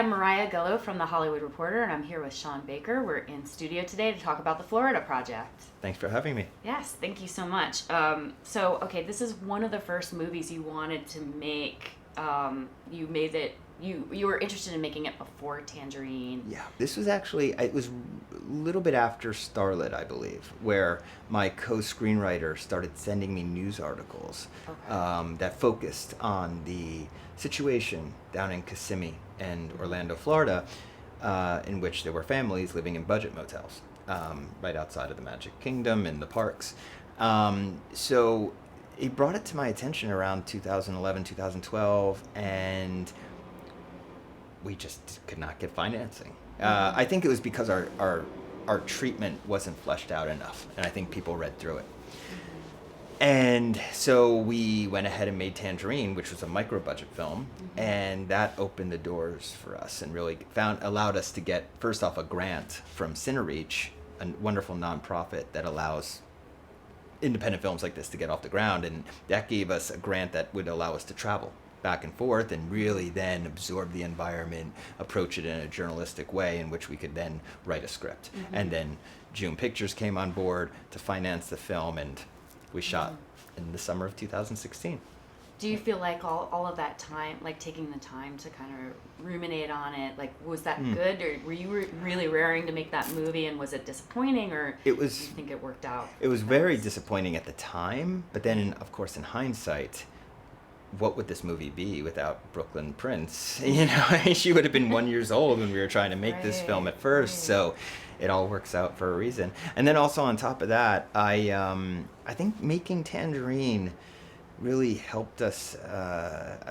I'm Mariah Gullo from The Hollywood Reporter, and I'm here with Sean Baker. We're in studio today to talk about the Florida Project. Thanks for having me. Yes, thank you so much. This is one of the first movies you wanted to make. You made it. You were interested in making it before Tangerine. Yeah, this was actually, it was a little bit after Starlet, I believe, where my co-screenwriter started sending me news articles that focused on the situation down in Kissimmee and Orlando, Florida, in which there were families living in budget motels right outside of the Magic Kingdom and the parks. So it brought it to my attention around 2011, 2012, and we just could not get financing. I think it was because our treatment wasn't fleshed out enough, and I think people read through it. And so we went ahead and made Tangerine, which was a micro-budget film, and that opened the doors for us and really allowed us to get, first off, a grant from CineReach, a wonderful nonprofit that allows independent films like this to get off the ground, and that gave us a grant that would allow us to travel back and forth and really then absorb the environment, approach it in a journalistic way in which we could then write a script. And then June Pictures came on board to finance the film, and we shot in the summer of 2016. Do you feel like all of that time, like taking the time to kind of ruminate on it, like was that good, or were you really raring to make that movie, and was it disappointing, or it was, do you think it worked out? It was very disappointing at the time, but then of course in hindsight, what would this movie be without Brooklynn Prince? You know, she would have been 1 year old when we were trying to make this film at first. So it all works out for a reason. And then also on top of that, I think making Tangerine really helped us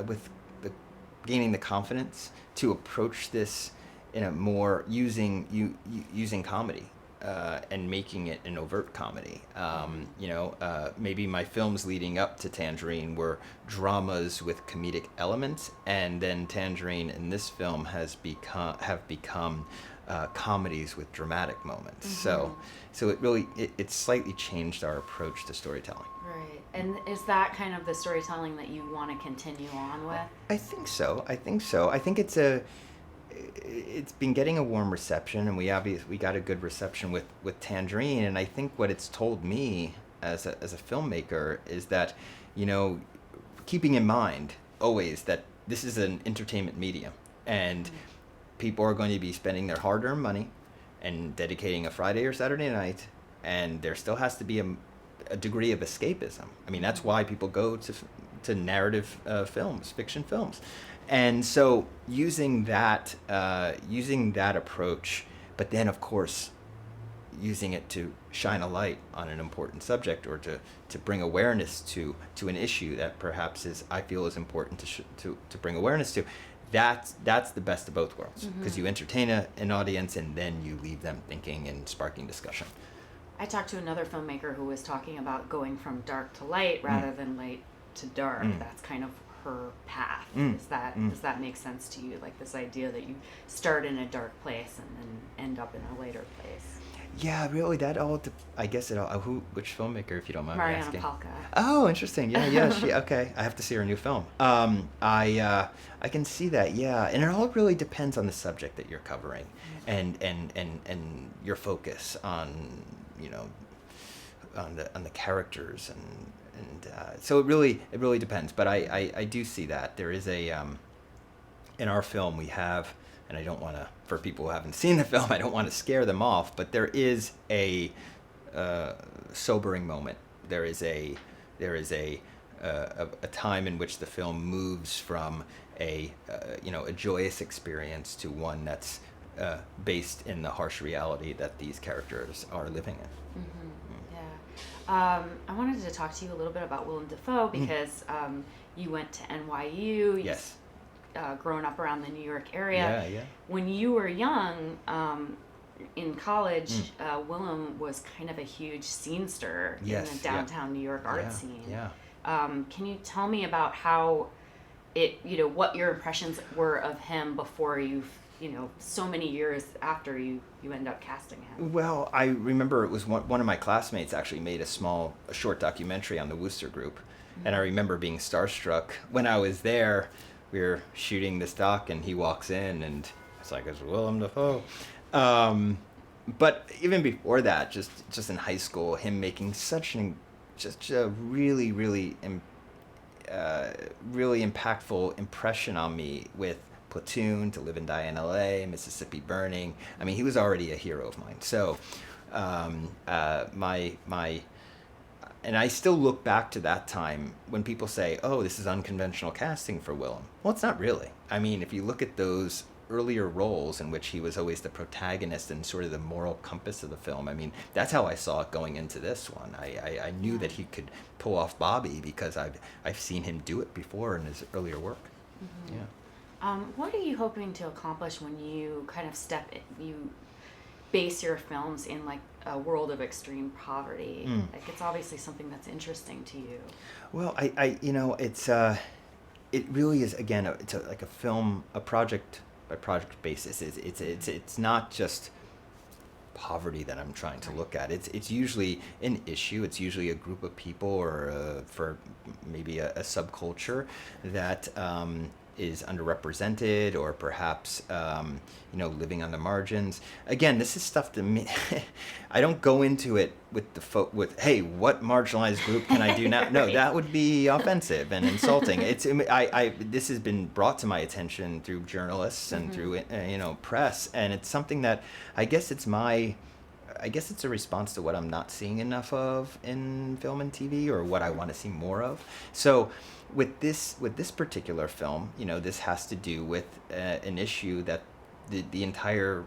with gaining the confidence to approach this in a more using comedy. And making it an overt comedy. Maybe my films leading up to Tangerine were dramas with comedic elements, and then Tangerine in this film have become comedies with dramatic moments. So it slightly changed our approach to storytelling. Right. And is that kind of the storytelling that you want to continue on with? I think so. I think it's been getting a warm reception, and we got a good reception with Tangerine, and I think what it's told me as a filmmaker is that, keeping in mind always that this is an entertainment medium, and people are going to be spending their hard-earned money and dedicating a Friday or Saturday night, and there still has to be a degree of escapism. I mean, that's why people go to narrative films, fiction films. And so using that approach, but then of course using it to shine a light on an important subject, or to bring awareness to an issue that perhaps I feel is important to bring awareness to, that's the best of both worlds, because you entertain an audience and then you leave them thinking and sparking discussion. I talked to another filmmaker who was talking about going from dark to light rather than light to dark. That's kind of her path. Does that make sense to you? Like this idea that you start in a dark place and then end up in a lighter place? Yeah, really. That all. I guess it all. Which filmmaker, if you don't mind me Mariana asking? Palka. Oh, interesting. Yeah. She. Okay, I have to see her new film. I can see that. Yeah, and it all really depends on the subject that you're covering, and your focus on on the characters and so it really depends. But I do see that there is a in our film we have. And I don't want to, for people who haven't seen the film, I don't want to scare them off, but there is a sobering moment. There is a time in which the film moves from a joyous experience to one that's based in the harsh reality that these characters are living in. Yeah. I wanted to talk to you a little bit about Willem Dafoe because you went to NYU. Yes. Growing up around the New York area. Yeah. When you were young, in college, Willem was kind of a huge scene stir in the downtown New York art scene. Yeah. Can you tell me about how what your impressions were of him before so many years after you end up casting him? Well, I remember it was one of my classmates actually made a short documentary on the Wooster Group, and I remember being starstruck when I was there. We were shooting this doc, and he walks in, and It's like, it's Willem Dafoe. But even before that, just in high school, him making just a really, really, really impactful impression on me with Platoon, To Live and Die in L.A., Mississippi Burning. I mean, he was already a hero of mine. So, and I still look back to that time when people say, "Oh, this is unconventional casting for Willem." Well, it's not really. I mean, if you look at those earlier roles in which he was always the protagonist and sort of the moral compass of the film, I mean, that's how I saw it going into this one. I knew that he could pull off Bobby because I've seen him do it before in his earlier work. Mm-hmm. Yeah. What are you hoping to accomplish when you kind of you base your films in like a world of extreme poverty? Like, it's obviously something that's interesting to you. Well, it really is, again, it's like a film, a project by project basis. It's not just poverty that I'm trying to look at. It's usually an issue. It's usually a group of people or for maybe a subculture that is underrepresented, or perhaps living on the margins. Again, this is stuff to me. I don't go into it with hey, what marginalized group can I do now? No, Right. that would be offensive and insulting. This has been brought to my attention through journalists and through press, and it's something that I guess it's a response to what I'm not seeing enough of in film and TV, or what I want to see more of. So with this particular film, this has to do with an issue that the entire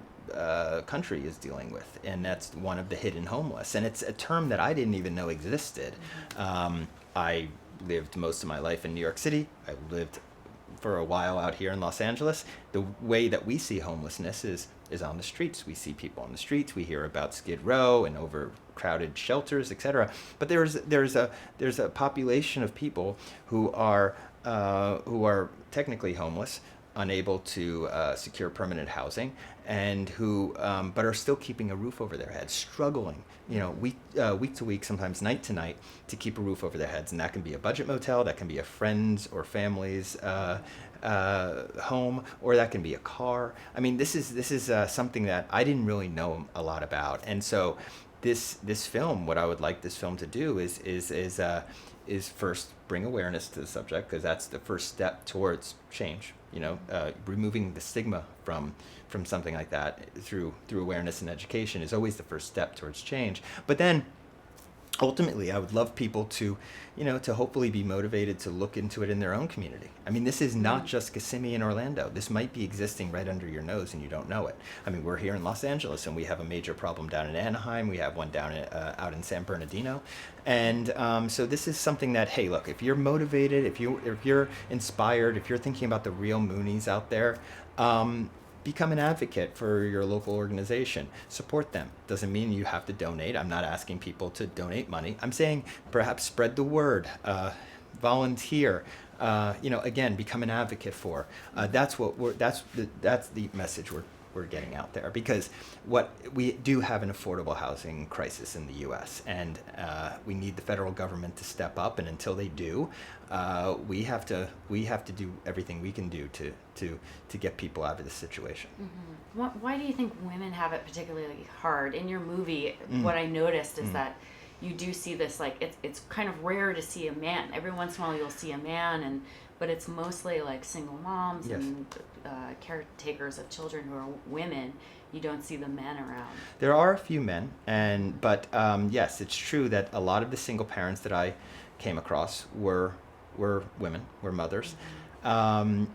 country is dealing with, and that's one of the hidden homeless. And it's a term that I didn't even know existed. I lived most of my life in New York City. I lived for a while out here in Los Angeles. The way that we see homelessness is on the streets. We see people on the streets. We hear about Skid Row and overcrowded shelters, etc. But there's a population of people who are technically homeless, unable to secure permanent housing, and who but are still keeping a roof over their heads, struggling, week to week, sometimes night to night, to keep a roof over their heads. And that can be a budget motel, that can be a friend's or family's home, or that can be a car. I mean, this is something that I didn't really know a lot about. And so this film, what I would like this film to do is first bring awareness to the subject, because that's the first step towards change. Removing the stigma from something like that through awareness and education is always the first step towards change. But then ultimately, I would love people to hopefully be motivated to look into it in their own community. I mean, this is not just Kissimmee and Orlando. This might be existing right under your nose and you don't know it. I mean, we're here in Los Angeles, and we have a major problem down in Anaheim. We have one down out in San Bernardino. And so this is something that, hey, look, if you're motivated, if you're inspired, if you're thinking about the real Moonies out there, become an advocate for your local organization. Support them. Doesn't mean you have to donate. I'm not asking people to donate money. I'm saying perhaps spread the word, volunteer. Again, become an advocate for. That's the message we're getting out there, because we do have an affordable housing crisis in the U.S. and we need the federal government to step up. And until they do, we have to do everything we can do to get people out of this situation. Mm-hmm. Why do you think women have it particularly hard? In your movie, what I noticed is that you do see this, like, it's kind of rare to see a man. Every once in a while you'll see a man, but it's mostly like single moms and caretakers of children who are women. You don't see the men around. There are a few men, but yes, it's true that a lot of the single parents that I came across were women, were mothers. And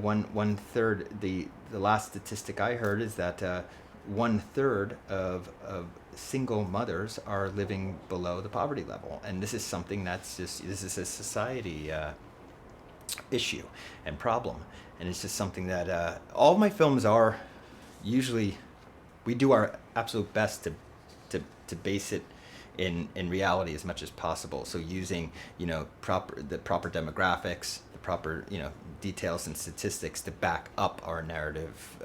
one third, the last statistic I heard is that 1/3 of single mothers are living below the poverty level. And this is something this is a society issue and problem. And it's just something that all of my films are usually, we do our absolute best to base it in reality as much as possible. So using, the proper demographics, the proper, details and statistics to back up our narrative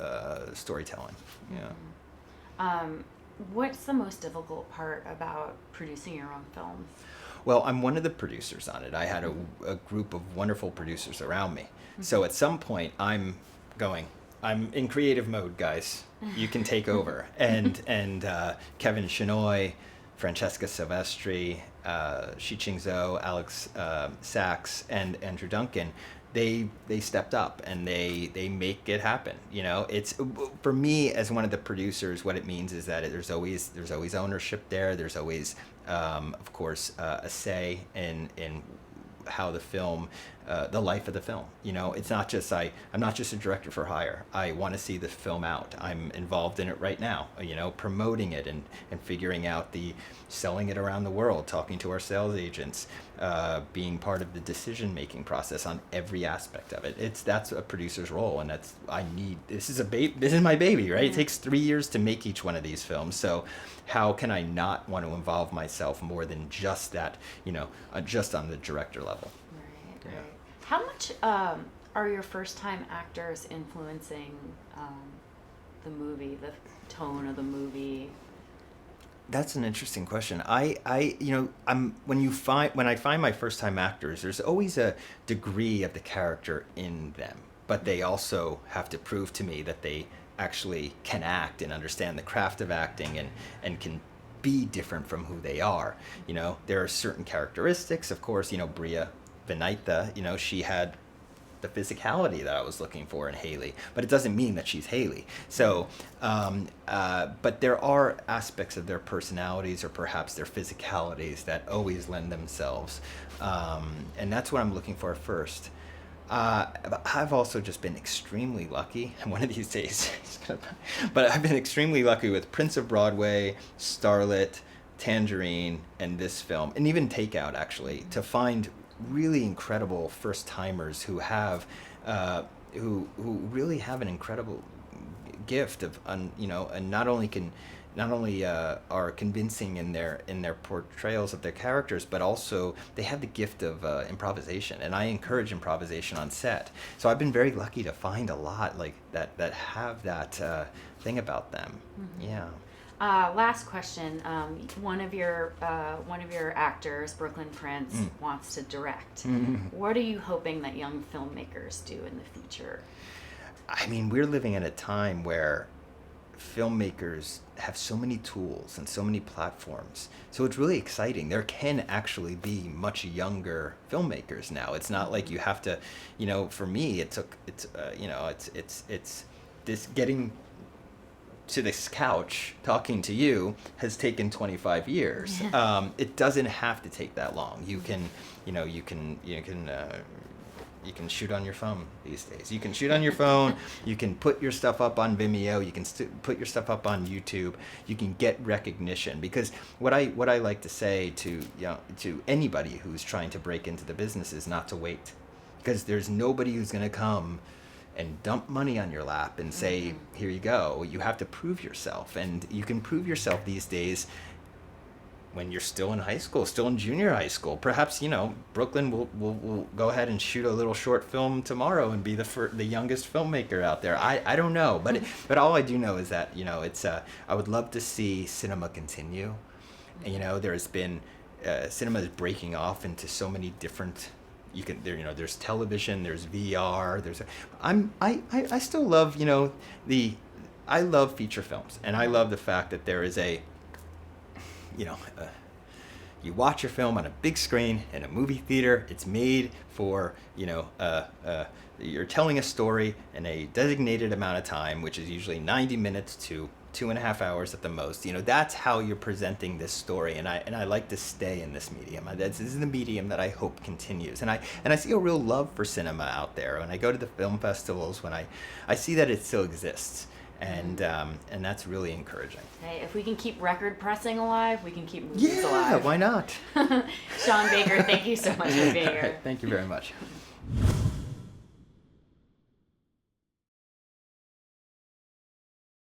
storytelling. Yeah. What's the most difficult part about producing your own films? Well, I'm one of the producers on it. I had a group of wonderful producers around me. So at some point I'm going, I'm in creative mode, guys. You can take over. And Kevin Shinoy, Francesca Silvestri, Shi Ching Zhou, Alex Sachs, and Andrew Duncan, they stepped up and they make it happen. You know, it's, for me as one of the producers, what it means is that there's always ownership there. There's always, of course, a say in how the film, the life of the film. You know, it's not just I'm not just a director for hire. I want to see the film out. I'm involved in it right now, you know, promoting it and figuring out selling it around the world, talking to our sales agents, being part of the decision-making process on every aspect of it. That's a producer's role, and this is my baby, right? It takes 3 years to make each one of these films, so how can I not want to involve myself more than just that, you know, just on the director level? Right. How much are your first-time actors influencing the movie, the tone of the movie? That's an interesting question. When I find my first-time actors, there's always a degree of the character in them, but they also have to prove to me that they actually can act and understand the craft of acting and can be different from who they are. You know, there are certain characteristics, of course, you know, Bria Benaita, you know, she had the physicality that I was looking for in Haley, but it doesn't mean that she's Haley. So, but there are aspects of their personalities or perhaps their physicalities that always lend themselves, and that's what I'm looking for first. I've also just been extremely lucky, and one of these days, but I've been extremely lucky with Prince of Broadway, Starlet, Tangerine, and this film, and even Takeout, actually, to find really incredible first-timers who have, who really have an incredible gift of, you know, and not only are convincing in their portrayals of their characters, but also they have the gift of improvisation, and I encourage improvisation on set. So I've been very lucky to find a lot like that have that thing about them. Mm-hmm. Yeah. Last question. One of your actors, Brooklynn Prince, wants to direct. Mm-hmm. What are you hoping that young filmmakers do in the future? I mean, we're living in a time where filmmakers have so many tools and so many platforms, so it's really exciting. There can actually be much younger filmmakers now. It's not like you have to, you know, for me it's this getting to this couch talking to you has taken 25 years. Yeah. It doesn't have to take that long. You can shoot on your phone these days. You can shoot on your phone. You can put your stuff up on Vimeo. You can put your stuff up on YouTube. You can get recognition, because what I like to say to anybody who's trying to break into the business is not to wait, because there's nobody who's going to come and dump money on your lap and say, here you go. You have to prove yourself, and you can prove yourself these days when you're still in high school, still in junior high school. Perhaps, you know, Brooklyn will go ahead and shoot a little short film tomorrow and be the youngest filmmaker out there. I don't know, but all I do know is that, you know, it's I would love to see cinema continue. And, you know, there's been cinema is breaking off into so many different. There's television, there's VR, I still love, you know, I love feature films, and I love the fact that there is you watch your film on a big screen in a movie theater. It's made for, you know, you're telling a story in a designated amount of time, which is usually 90 minutes to 2.5 hours at the most. You know, that's how you're presenting this story, and I like to stay in this medium. This is the medium that I hope continues, and I see a real love for cinema out there. When I go to the film festivals, when I see that it still exists. And that's really encouraging. Hey, if we can keep record pressing alive, we can keep movies alive. Yeah, why not? Sean Baker, thank you so much for being here. Thank you very much.